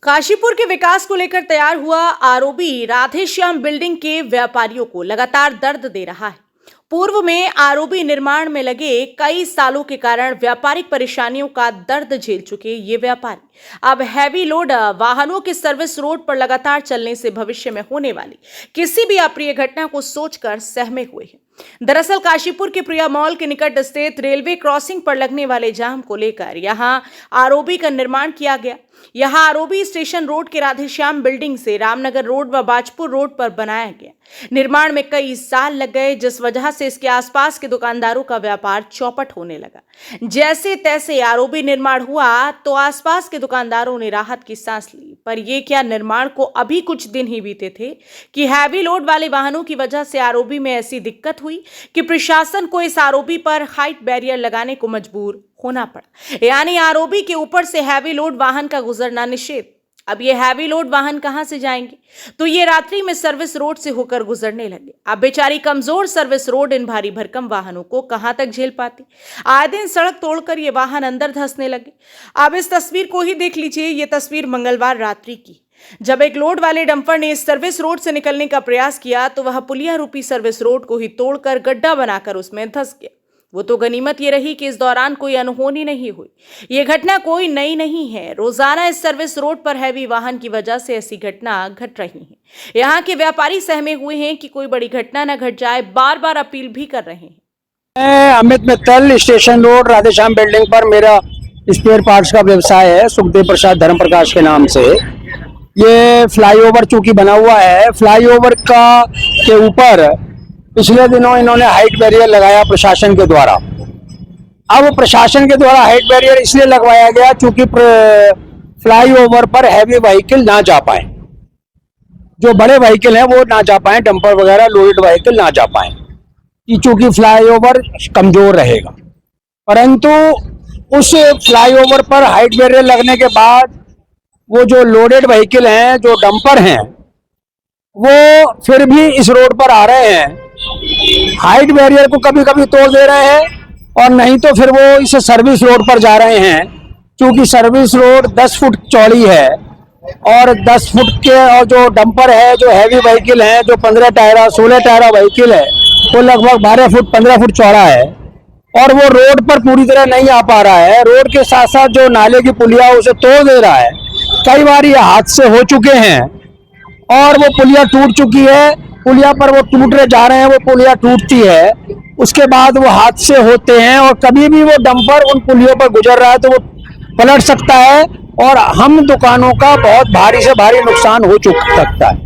काशीपुर के विकास को लेकर तैयार हुआ आरओबी राधेश्याम बिल्डिंग के व्यापारियों को लगातार दर्द दे रहा है। पूर्व में आरओबी निर्माण में लगे कई सालों के कारण व्यापारिक परेशानियों का दर्द झेल चुके ये व्यापारी अब हैवी लोड वाहनों के सर्विस रोड पर लगातार चलने से भविष्य में होने वाली किसी भी अप्रिय घटना को सोचकर सहमे हुए हैं। दरअसल काशीपुर के प्रिया मॉल के निकट स्थित रेलवे क्रॉसिंग पर लगने वाले जाम को लेकर यहां आरओबी का निर्माण किया गया। यहां आरओबी स्टेशन रोड के राधेश्याम बिल्डिंग से रामनगर रोड व बाजपुर रोड पर बनाया गया। निर्माण में कई साल लग गए, जिस वजह से इसके आसपास के दुकानदारों का व्यापार चौपट होने लगा। जैसे तैसे आरओबी निर्माण हुआ तो आसपास के दुकानदारों ने राहत की सांस ली। पर यह क्या, निर्माण को अभी कुछ दिन ही बीते थे कि हैवी लोड वाले वाहनों की वजह से आरओबी में ऐसी दिक्कत हुई कि प्रशासन को इस आरओबी पर हाइट बैरियर लगाने को मजबूर होना पड़ा। यानी आरओबी के ऊपर से हैवी लोड वाहन का गुजरना निषेध। अब ये हैवी लोड वाहन कहां से जाएंगे? तो ये रात्रि में सर्विस रोड से होकर गुजरने लगे। अब बेचारी कमजोर सर्विस रोड इन भारी भरकम वाहनों को कहां तक झेल पाती। आए दिन सड़क तोड़कर ये वाहन अंदर धंसने लगे। अब इस तस्वीर को ही देख लीजिए। ये तस्वीर मंगलवार रात्रि की, जब एक लोड वाले डंपर ने इस सर्विस रोड से निकलने का प्रयास किया तो वह पुलिया रूपी सर्विस रोड को ही तोड़कर गड्ढा बनाकर उसमें धंस गया। वो तो गनीमत ये रही कि इस दौरान कोई अनहोनी नहीं हुई। ये घटना कोई नई नहीं है। रोजाना इस सर्विस रोड पर हैवी वाहन की वजह से ऐसी घटना घट रही है। यहाँ के व्यापारी सहमे हुए हैं कि कोई बड़ी घटना न घट जाए, बार बार अपील भी कर रहे हैं। मैं Amit Mittal, station road Radheshyam building पर मेरा स्पेयर पार्ट्स का व्यवसाय है, सुखदेव प्रसाद धर्म प्रकाश के नाम से। ये फ्लाईओवर चूंकि बना हुआ है, फ्लाईओवर के ऊपर पिछले दिनों इन्होंने हाइट बैरियर लगाया प्रशासन के द्वारा। अब प्रशासन के द्वारा हाइट बैरियर इसलिए लगवाया गया क्योंकि फ्लाईओवर पर हैवी व्हीकल ना जा पाए, जो बड़े व्हीकल हैं वो ना जा पाए, डंपर वगैरह लोडेड व्हीकल ना जा पाए, क्योंकि फ्लाईओवर कमजोर रहेगा। परंतु उस फ्लाईओवर पर हाइट बैरियर लगने के बाद वो जो लोडेड व्हीकल हैं, जो डंपर हैं, वो फिर भी इस रोड पर आ रहे हैं, हाइट बैरियर को कभी कभी तोड़ दे रहे हैं और नहीं तो फिर वो इस सर्विस रोड पर जा रहे हैं। क्योंकि सर्विस रोड 10 फुट चौड़ी है और 10 फुट के, और जो डंपर है, जो हैवी व्हीकल है, जो 15 टायरा 16 टायरा व्हीकल है, वो लगभग 12 फुट 15 फुट चौड़ा है और वो रोड पर पूरी तरह नहीं आ पा रहा है। रोड के साथ साथ जो नाले की पुलिया उसे तोड़ दे रहा है। कई बार ये हादसे हो चुके हैं और वो पुलिया टूट चुकी है। पुलिया पर वो टूट रहे जा रहे हैं, वो पुलिया टूटती है, उसके बाद वो हादसे होते हैं और कभी भी वो डंपर उन पुलियों पर गुजर रहा है तो वो पलट सकता है और हम दुकानों का बहुत भारी से भारी नुकसान हो सकता है।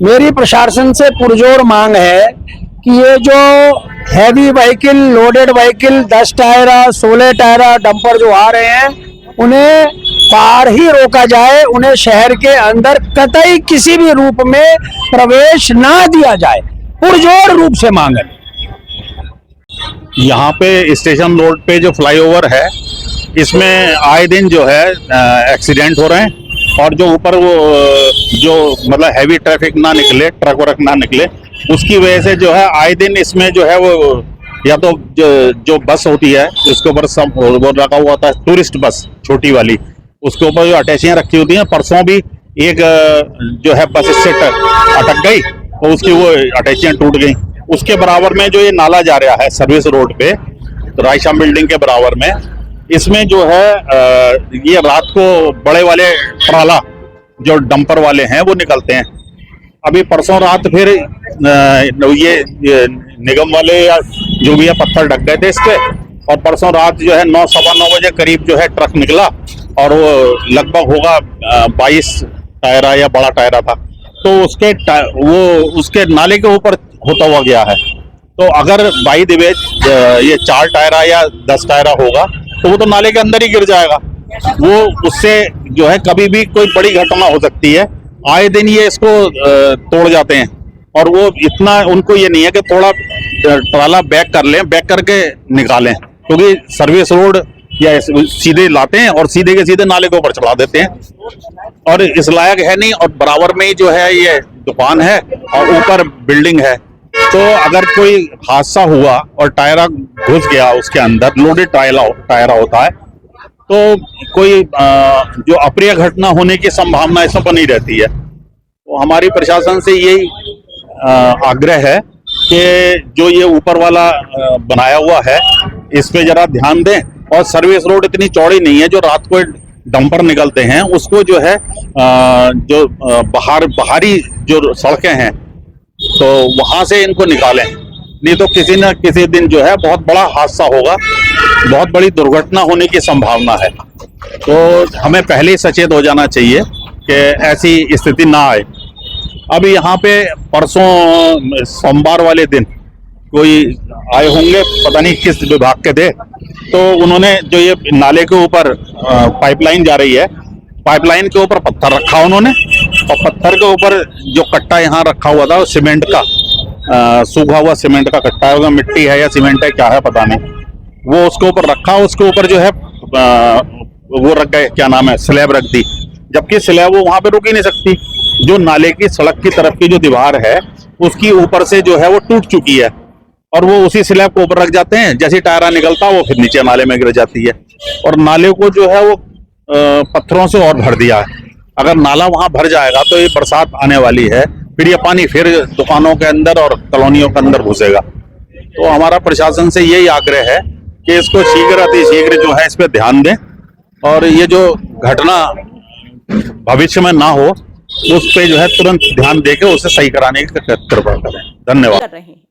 मेरी प्रशासन से पुरजोर मांग है कि ये जो हैवी व्हीकल, लोडेड व्हीकल, 10 टायरा 16 टायरा डंपर जो आ रहे हैं, उन्हें बाहर ही रोका जाए। उन्हें शहर के अंदर कतई किसी भी रूप में प्रवेश ना दिया जाए, पुरजोर रूप से मांग है। यहाँ पे स्टेशन रोड पे जो फ्लाईओवर है, इसमें आए दिन जो है एक्सीडेंट हो रहे हैं और जो ऊपर वो जो मतलब हैवी ट्रैफिक ना निकले, ट्रक वर्क ना निकले, उसकी वजह से जो है आए दिन इसमें जो है वो या तो जो बस होती है उसके ऊपर सब वो रखा हुआ था, टूरिस्ट बस छोटी वाली, उसके ऊपर जो अटैचियां रखी होती हैं। परसों भी एक जो है बस इससे अटक गई और उसकी वो अटैचियां टूट गई। उसके बराबर में जो ये नाला जा रहा है सर्विस रोड पे राधेश्याम बिल्डिंग के बराबर में, इसमें जो है ये रात को बड़े वाले ट्राला जो डंपर वाले हैं वो निकलते हैं। अभी परसों रात फिर ये निगम वाले या जो भी है पत्थर ढक गए थे इसके, और परसों रात जो है 9 सवा 9 बजे करीब जो है ट्रक निकला और वो लगभग होगा 22 टायरा या बड़ा टायरा था, तो उसके नाले के ऊपर होता हुआ गया है। तो अगर बाई द वे ये 4 टायरा या 10 टायरा होगा तो वो तो नाले के अंदर ही गिर जाएगा। वो उससे जो है कभी भी कोई बड़ी घटना हो सकती है। आए दिन ये इसको तोड़ जाते हैं और वो इतना उनको ये नहीं है कि थोड़ा ट्राला बैक कर लें, बैक करके निकालें, क्योंकि सर्विस रोड या सीधे लाते हैं और सीधे के सीधे नाले के ऊपर चढ़ा देते हैं और इस लायक है नहीं। और बराबर में ही जो है ये दुकान है और ऊपर बिल्डिंग है, तो अगर कोई हादसा हुआ और टायरा घुस गया उसके अंदर, लोडेड टायरा होता है, तो कोई जो अप्रिय घटना होने की संभावना इसमें बनी रहती है। तो हमारी प्रशासन से यही आग्रह है कि जो ये ऊपर वाला बनाया हुआ है इस पे जरा ध्यान दें, और सर्विस रोड इतनी चौड़ी नहीं है, जो रात को डंपर निकलते हैं उसको जो है जो बाहरी जो सड़कें हैं तो वहां से इनको निकालें, नहीं तो किसी न किसी दिन जो है बहुत बड़ा हादसा होगा, बहुत बड़ी दुर्घटना होने की संभावना है। तो हमें पहले ही सचेत हो जाना चाहिए कि ऐसी स्थिति ना आए। अब यहाँ पे परसों सोमवार वाले दिन कोई आए होंगे, पता नहीं किस विभाग के थे, तो उन्होंने जो ये नाले के ऊपर पाइपलाइन जा रही है, पाइपलाइन के ऊपर पत्थर रखा उन्होंने, और पत्थर के ऊपर जो कट्टा यहाँ रखा हुआ था वो सीमेंट का सूखा हुआ सीमेंट का कट्टा है, मिट्टी है या सीमेंट है क्या है पता नहीं, वो उसके ऊपर रखा, उसके ऊपर जो है वो रख गए, क्या नाम है, स्लैब रख दी, जबकि स्लैब वो वहां पे रुक ही नहीं सकती। जो नाले की सड़क की तरफ की जो दीवार है उसकी ऊपर से जो है वो टूट चुकी है, और वो उसी स्लैब को ऊपर रख जाते हैं, जैसे टायरा निकलता वो फिर नीचे नाले में गिर जाती है, और नाले को जो है वो पत्थरों से और भर दिया है। अगर नाला वहां भर जाएगा तो ये बरसात आने वाली है, फिर ये पानी फिर दुकानों के अंदर और कॉलोनियों के अंदर घुसेगा। तो हमारा प्रशासन से यही आग्रह है कि इसको शीघ्र अतिशीघ्र जो है इस पर ध्यान दें, और ये जो घटना भविष्य में ना हो उस पे जो है तुरंत ध्यान देकर उसे सही कराने की कृपा करें। धन्यवाद। कर रहे हैं।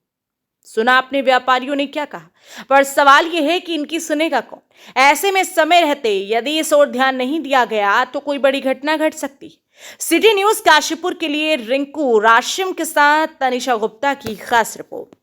सुना आपने व्यापारियों ने क्या कहा, पर सवाल यह है कि इनकी सुनेगा कौन। ऐसे में समय रहते यदि इस ओर ध्यान नहीं दिया गया तो कोई बड़ी घटना घट सकती है। सिटी न्यूज काशीपुर के लिए रिंकू राशिम के साथ तनिषा गुप्ता की खास रिपोर्ट।